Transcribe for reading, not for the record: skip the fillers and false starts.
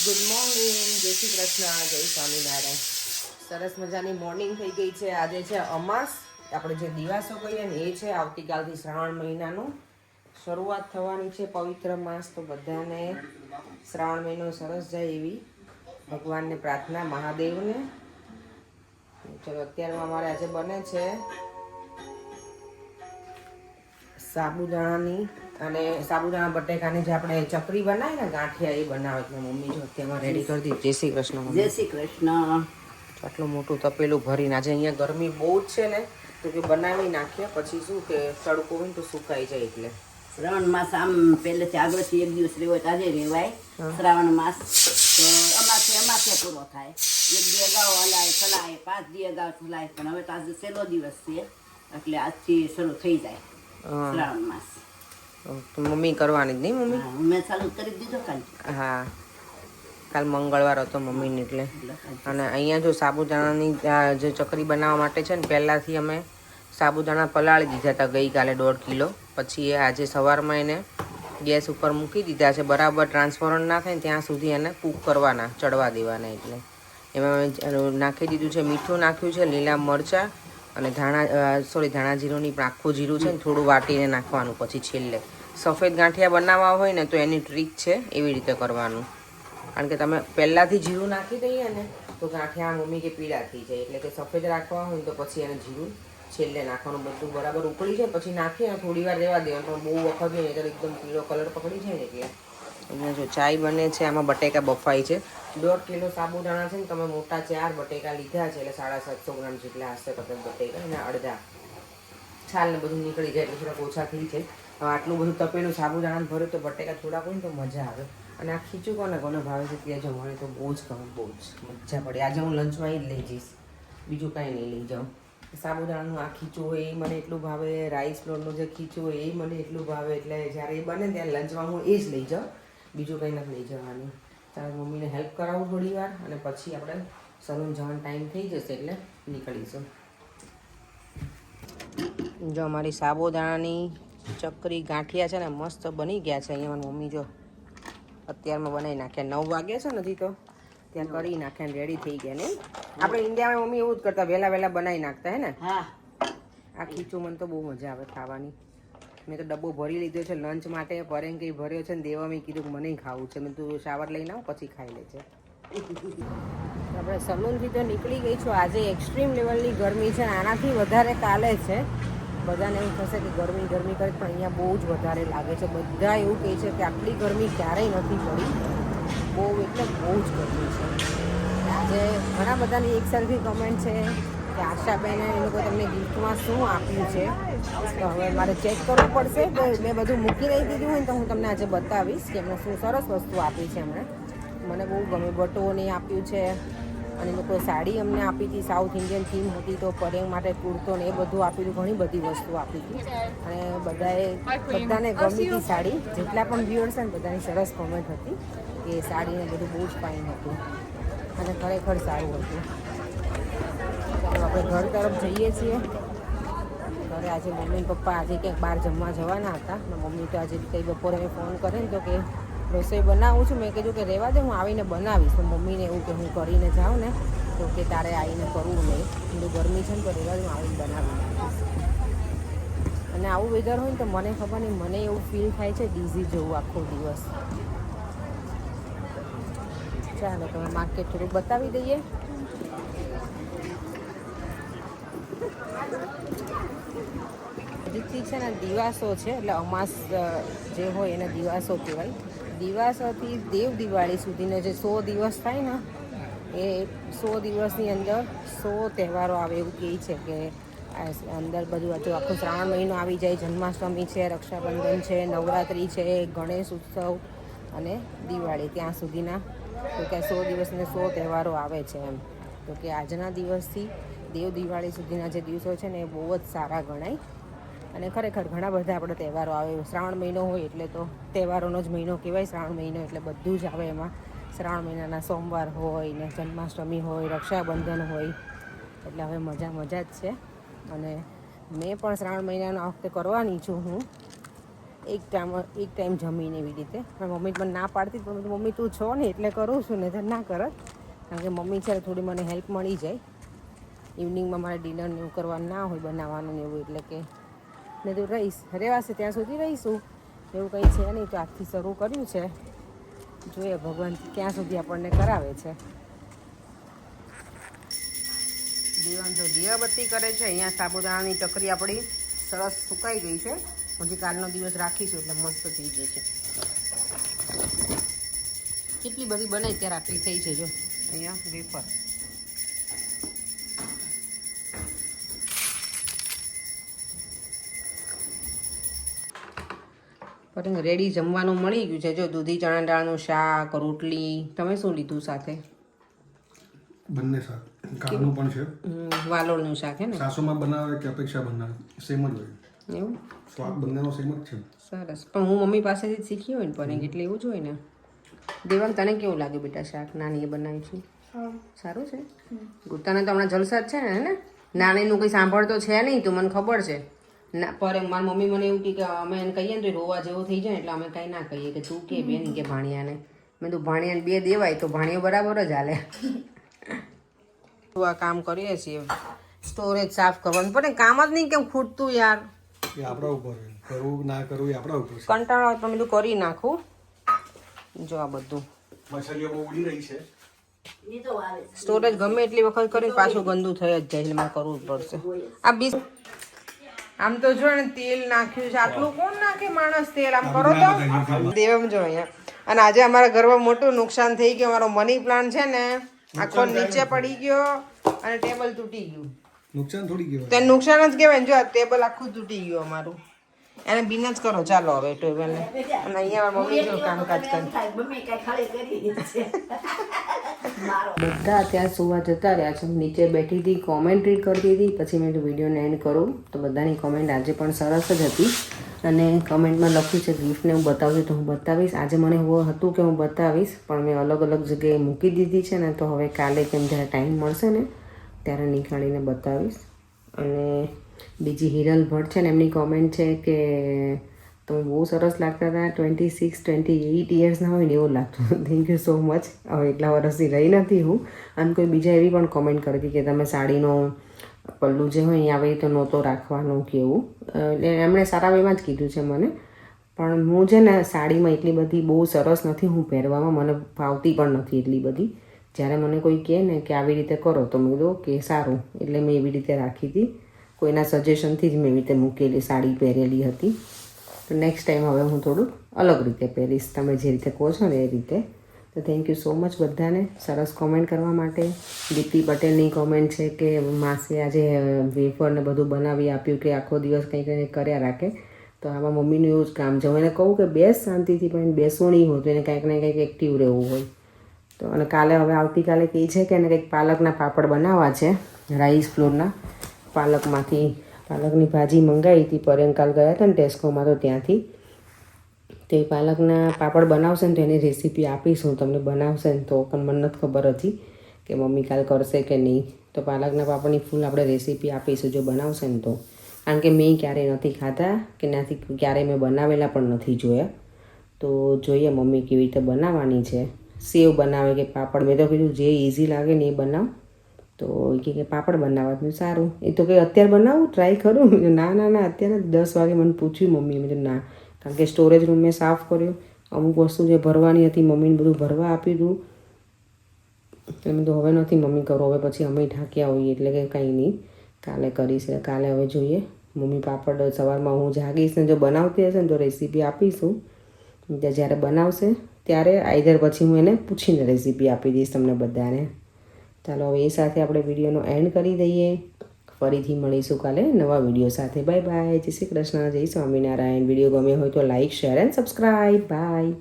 Good morning, જય શ્રી કૃષ્ણ, જય સ્વામિનારાયણ. સરસ મજાની મોર્નિંગ થઈ ગઈ છે. આજે છે અમાસ, આપણે જે દિવાસો કહીએ ને એ છે. આવતીકાલથી શ્રાવણ મહિનાનું શરૂઆત થવાની છે, પવિત્ર માસ. તો બધાને શ્રાવણ મહિનો સરસ જાય એવી ભગવાનને પ્રાર્થના, મહાદેવને. ચલો, અત્યારમાં અમારે આજે બને છે સાબુદાણાની અને સાબુદાણા બટેકાની જે આપણે ચકરી બનાવી ને ગાંઠિયા, એ બનાવે છે મમ્મી. જો અત્યારમાં રેડી કરી દીધી. જય શ્રી કૃષ્ણ મમ્મી. જય શ્રી કૃષ્ણ. આટલું મોટું તપેલું ભરીને, આજે અહીંયા ગરમી બહુ જ છે ને, તો કે બનાવી નાખીએ, પછી શું કે તડકો હોય ને તો સુકાઈ જાય. એટલે શ્રાવણ માસ આમ પહેલેથી આગળથી એક દિવસ રહેવાય તો આજે રહેવાય. શ્રાવણ માસ તો અમાસે પૂરો થાય. એક દી અગાઉ હલાય ચલાય, 5 દી અગાઉ ચલાય, પણ હવે તો આજે છેલ્લો દિવસ છે એટલે આજથી શરૂ થઈ જાય શ્રાવણ માસ. મમ્મી કરવાની જ નહીં મમ્મી? મેં ચાલુ કરી દીધો કાલ. હા, કાલ મંગળવાર હતો મમ્મીને એટલે. અને અહીંયા જો સાબુદાણાની જે ચકરી બનાવવા માટે છે ને, પહેલાંથી અમે સાબુદાણા પલાળી દીધા હતા ગઈકાલે 1.5 કિલો. પછી આજે સવારમાં એને ગેસ ઉપર મૂકી દીધા છે. બરાબર ટ્રાન્સફરન્ટ ના થાય ને ત્યાં સુધી એને કૂક કરવાના, ચડવા દેવાના. એટલે એમાં નાખી દીધું છે, મીઠું નાખ્યું છે, લીલા મરચાં અને ધાણા જીરુંની પણ આખું જીરું છે ને થોડું વાટીને નાખવાનું. પછી છેલ્લે સફેદ ગાંઠિયા બનાવવા હોય ને તો એની ટ્રીક છે, એવી રીતે કરવાનું. કારણ કે તમે પહેલાંથી જીરું નાખી દઈએ ને તો ગાંઠિયા મમ્મી કે પીળા થઈ જાય. એટલે કે સફેદ રાખવા હોય ને તો પછી એને જીરું છેલ્લે નાખવાનું. બધું બરાબર ઉકળી જાય પછી નાખીને થોડી વાર રહેવા દેવાનું. પણ બહુ વખત નહીં તો એકદમ પીળો કલર પકડી જાય ને. એટલે અહીંયા જો ચાય બને છે, આમાં બટેકા બફાઈ છે. 1.5 કિલો સાબુદાણા છે ને, તમે મોટા 4 બટેકા લીધા છે એટલે 750 ગ્રામ જેટલા હશે કદાચ બટેકા. અને અડધા છાલ ને બધું નીકળી જાય એટલે થોડાક ઓછા થઈ છે. આટલું બધું તપેલું સાબુદાણા ભર્યું તો બટેકા થોડાક હોય ને તો મજા આવે. અને આ ખીચું કોને ભાવે છે ત્યાં જો, મને તો બહુ જ ગમે, બહુ જ મજા પડે. આજે હું લંચમાં એ જ લઈ જઈશ, બીજું કાંઈ નહીં લઈ જાઉં. સાબુદાણાનું આ ખીચું હોય એ મને એટલું ભાવે. રાઈસ ફ્લોરનું જે ખીચું હોય એ મને એટલું ભાવે. એટલે જ્યારે એ બને ત્યારે લંચમાં હું એ જ લઈ જાઉં, બીજું કંઈ નથી લઈ જવાનું. ત્યારે મમ્મીને હેલ્પ કરાવું થોડી વાર અને પછી આપણે સલૂન જવાનો ટાઈમ થઈ જશે એટલે નીકળીશું. જો અમારી સાબુદાણાની ચકરી ગાંઠિયા છે ને મસ્ત બની ગયા છે. અહીંયા મારી મમ્મી જો અત્યારમાં બનાવી નાખ્યા. 9 વાગ્યા છે નથી તો ત્યાં કરી નાખ્યા, રેડી થઈ ગયા ને. આપણે ઇન્ડિયામાં મમ્મી એવું જ કરતા, વહેલા બનાવી નાખતા હે ને. હા, આ ખીચું મને તો બહુ મજા આવે ખાવાની. મેં તો ડબ્બો ભરી લીધો છે લંચ માટે. પરેંગ કંઈ ભર્યો છે ને દેવા મેં કીધું કે મને ખાવું છે. મેં તું શાવર લઈને આવું પછી ખાઈ લેજે. આપણે સલૂનથી તો નીકળી ગઈ છું. આજે એક્સ્ટ્રીમ લેવલની ગરમી છે, આનાથી વધારે કાલે છે. બધાને એવું થશે કે ગરમી કરે, પણ અહીંયા બહુ જ વધારે લાગે છે. બધા એવું કહે છે કે આટલી ગરમી ક્યારેય નથી પડી, બહુ એટલે બહુ જ ગરમી છે. આજે ઘણા બધાની એક સરખી કમેન્ટ છે કે આશાબેને એ લોકો તમને ગિફ્ટમાં શું આપ્યું છે. તો હવે મારે ચેક કરવું પડશે. તો મેં બધું મૂકી રહી દીધું હોય ને તો હું તમને આજે બતાવીશ કે એમને શું સરસ વસ્તુ આપી છે. એમણે મને બહુ ગમે. બટોને આપ્યું છે અને લોકો સાડી અમને આપી હતી, સાઉથ ઇન્ડિયન થીમ હતી તો પરેંગ માટે કુર્તો ને એ બધું આપી હતું. ઘણી બધી વસ્તુ આપી હતી અને બધાને ગમી હતી સાડી. જેટલા પણ વ્યુઅર્સ છે ને બધાની સરસ કોમેન્ટ હતી કે સાડીને બધું બહુ જ ફાઇન હતું અને ખરેખર સારું હતું. ચાલો આપણે ઘર તરફ જઈએ છીએ. ઘરે આજે મમ્મી પપ્પા આજે ક્યાંક બહાર જમવા જવાના હતા. મમ્મી તો આજે કંઈ બપોરે મેં ફોન કરે ને તો કે રસોઈ બનાવું છું. મેં કીધું કે રહેવા દે, હું આવીને બનાવીશ. તો મમ્મીને એવું કે હું કરીને જાઉં ને તો કે તારે આવીને કરવું નહીં, થોડું ગરમી છે ને તો રહેવા દે, હું આવીને બનાવી નાખીશ. અને આવું વેધર હોય ને તો મને ખબર નહીં, મને એવું ફીલ થાય છે ડીઝી જેવું આખો દિવસ. ચાલો તમે માર્કેટ થોડું બતાવી દઈએ. હજીથી છે ને દિવાસો છે, એટલે અમાસ જે હોય એને દિવાસો કહેવાય. દિવાસોથી દેવ દિવાળી સુધીનો જે 100 દિવસ થાય ને, એ 100 દિવસની અંદર 100 તહેવારો આવે એવું કહે છે. કે અંદર બધું હતું આખો શ્રાવણ મહિનો આવી જાય. જન્માષ્ટમી છે, રક્ષાબંધન છે, નવરાત્રિ છે, ગણેશ ઉત્સવ અને દિવાળી, ત્યાં સુધીના તો કે 100 દિવસને 100 તહેવારો આવે છે એમ. તો કે આજના દિવસથી દેવ દિવાળી સુધીના જે દિવસો છે ને એ બહુ જ સારા ગણાય. અને ખરેખર ઘણા બધા આપણે તહેવારો આવે. શ્રાવણ મહિનો હોય એટલે તો તહેવારોનો જ મહિનો કહેવાય શ્રાવણ મહિનો. એટલે બધું જ આવે એમાં. શ્રાવણ મહિનાના સોમવાર હોય ને, જન્માષ્ટમી હોય, રક્ષાબંધન હોય, એટલે હવે મજા જ છે. અને મેં પણ શ્રાવણ મહિનાનો આ વખતે કરવાની છું હું. એક ટાઈમ જમીને એવી રીતે. મારી મમ્મી મને ના પાડતી પણ મમ્મી તું છો ને એટલે કરું છું ને તો ના કરત, કારણ કે મમ્મી છે થોડી મને હેલ્પ મળી જાય. ઇવનિંગમાં મારે ડિનર એવું કરવાનું ના હોય બનાવવાનું ને એવું, એટલે કે ને તું રહીશ રહેવાશે ત્યાં સુધી રહીશું, એવું કંઈ છે નહીં. તો આજથી શરૂ કર્યું છે, જોઈએ ભગવાન ક્યાં સુધી આપણને કરાવે છે. દેવાન જો દીવાબત્તી કરે છે. અહીંયા સાબુદાણાની ચકરી આપણી સરસ સુકાઈ ગઈ છે. હજી કાલનો દિવસ રાખીશું એટલે મસ્ત થઈ જશે. કેટલી બધી બનાવી ત્યારે આટલી થઈ છે. જો અહીંયા વેફર પણ રેડી જમવાનું મળી ગયું છે. જો દૂધી ચણા દાળનું શાક, રોટલી. તમે શું લીધું સાથે? બંને શાક, કાળનું પણ છે, વાલોળનું શાક હે ને? સાસુમાં બનાવે કે અપેક્ષા બનાવે સેમ જ હોય, એવું સ્વાદ બંનેનો સેમ જ છે. સરસ. પણ હું મમ્મી પાસેથી જ શીખી હોય ને પણ એટલે એવું જ હોય ને. દેવાંગ તને કેવું લાગે બેટા શાક? નાની એ બનાવ્યું છે સારું છે. તને તો હમણાં જલસા જ છે ને? નાનીનું કંઈ સાંભળતો છે નહીં, તો મને ખબર છે. ના પર મારી મમ્મી મને એવું કે અમે એને કહીએ ને તો રોવા જેવું થઈ જાય, એટલે અમે કાંઈ ના કહીએ કે તું કે બેન કે ભાણિયાને. મેં તું ભાણિયાને 2 દેવાય તો ભાણિયો બરાબર જ હાલે. આ કામ કરીએ છીએ, સ્ટોરેજ સાફ કરવાનું પણ કામ જ નહીં કેમ ખૂટતું યાર. એ આપણા ઉપર કરવું ના કરવું એ આપણા ઉપર છે. કંટાળો આવે પણ બધું કરી નાખું. જો આ બધું મછલીઓ બહુ ઉડી રહી છે. સ્ટોરેજ ગમે એટલી વખત કરીને પાછું ગંદુ થઈ જ જાય, એટલે મારે કરવું જ પડશે. આ બીસ આમ તો જો ને તેલ નાખ્યું છે, આટલું કોણ નાખે માણસ તેલ? આમ કરો તો દેવમ જો અહીંયા. અને આજે અમારા ઘરમાં મોટું નુકસાન થઈ ગયું. અમારો મની પ્લાન્ટ છે ને આખો નીચે પડી ગયો અને ટેબલ તૂટી ગયું. નુકસાન થોડી કહેવાય, તો નુકસાન જ કહેવાય ને. જો આ ટેબલ આખું તૂટી ગયું અમારું. એને બિન જ કરો ચાલો હવે ટેબલને. અને અહીંયા મમ્મી જો કામકાજ કરે. બધા અત્યારે સુવા જતા રહ્યા છે. નીચે બેઠી હતી, કોમેન્ટ રીડ કરતી હતી. પછી મેં વિડીયોને એન્ડ કરું તો બધાની કોમેન્ટ આજે પણ સરસ જ હતી. અને કમેન્ટમાં લખ્યું છે ગિફ્ટને હું બતાવું તો હું બતાવીશ. આજે મને એવું હતું કે હું બતાવીશ, પણ મેં અલગ અલગ જગ્યાએ મૂકી દીધી છે ને, તો હવે કાલે કેમ જ્યારે ટાઈમ મળશે ને ત્યારે નીકાળીને બતાવીશ. અને બીજી હિરલ ભટ્ટ છે ને, એમની કોમેન્ટ છે કે તમે બહુ સરસ લાગતા હતા. 26-28 યર્સના હોય ને એવું લાગતું. Thank you so much. હવે એટલા વર્ષથી રહી નથી હું. અને કોઈ બીજા એવી પણ કોમેન્ટ કરી હતી કે તમે સાડીનો પલ્લું જે હોય એ આવી રીતે નહોતો રાખવાનું કે એવું. એટલે એમણે સારા વેમાં જ કીધું છે મને. પણ હું છે ને સાડીમાં એટલી બધી બહુ સરસ નથી હું પહેરવામાં, મને ફાવતી પણ નથી એટલી બધી. જ્યારે મને કોઈ કહે ને કે આવી રીતે કરો તો મેં કીધું કે સારું, એટલે મેં એવી રીતે રાખી હતી. કોઈના સજેશનથી જ મેં એવી રીતે મૂકેલી સાડી પહેરેલી હતી. તો નેક્સ્ટ ટાઈમ હવે હું થોડુંક અલગ રીતે પહેરીશ, તમે જે રીતે કહો છો ને એ રીતે. તો થેન્ક યુ સો મચ બધાને સરસ કોમેન્ટ કરવા માટે. દીપ્તિ પટેલની કોમેન્ટ છે કે માસી આજે વેફર ને બધું બનાવી આપ્યું, કે આખો દિવસ કંઈ કંઈ કર્યા રાખે. તો આમાં મમ્મીનું એવું જ કામ છે. હું એને કહું કે બેસ શાંતિથી, પણ એને બેસવું નહીં હોય તો એને કંઈક ને કંઈક એક્ટિવ રહેવું હોય. તો અને કાલે હવે આવતીકાલે કહે છે કે એને કંઈક પાલકના પાપડ બનાવવા છે, રાઈસ ફ્લોરના. પાલકની ભાજી મંગાવી હતી પર કાલ ગયા હતા ને ટેસ્કોમાં, તો ત્યાંથી તે પાલકના પાપડ બનાવશે ને તો એની રેસીપી આપીશ હું તમને. બનાવશે ને તો પણ મને નથી ખબર હતી કે મમ્મી કાલ કરશે કે નહીં. તો પાલકના પાપડની ફૂલ આપણે રેસીપી આપીશું જો બનાવશે ને તો. કારણ કે મેં ક્યારેય નથી ખાધા કે નથી ક્યારેય મેં બનાવેલા પણ નથી જોયા. તો જોઈએ મમ્મી કેવી રીતે બનાવવાની છે. સેવ બનાવે કે પાપડ, મેં તો કીધું જે ઇઝી લાગે ને એ બનાવ. તો એ કે પાપડ બનાવવા સારું. એ તો કંઈ અત્યારે બનાવું ટ્રાય કરું? ના ના ના, અત્યારે 10 વાગે મને પૂછ્યું મમ્મી. મેં ના, કારણ કે સ્ટોરેજ રૂમ મેં સાફ કર્યો, અમુક વસ્તુ જે ભરવાની હતી મમ્મીને બધું ભરવા આપી દઉં. તમે તો હવે નથી મમ્મી કરો, હવે પછી અમે ઠાક્યા હોઈએ એટલે કે કંઈ નહીં, કાલે કરીશ. કાલે હવે જોઈએ. મમ્મી પાપડ સવારમાં હું જાગીશ ને જો બનાવતી હશે ને તો રેસીપી આપીશું. જ્યારે બનાવશે ત્યારે આઈધર પછી હું એને પૂછીને રેસીપી આપી દઈશ તમને બધાને. ચાલો હવે એ સાથે આપણે વિડીયોનો એન્ડ કરી દઈએ. ફરીથી મળીશું કાલે નવા વિડીયો સાથે. Bye bye. જય શ્રી કૃષ્ણ, જય સ્વામિનારાયણ. વિડીયો ગમ્યો હોય તો like, share and subscribe. By.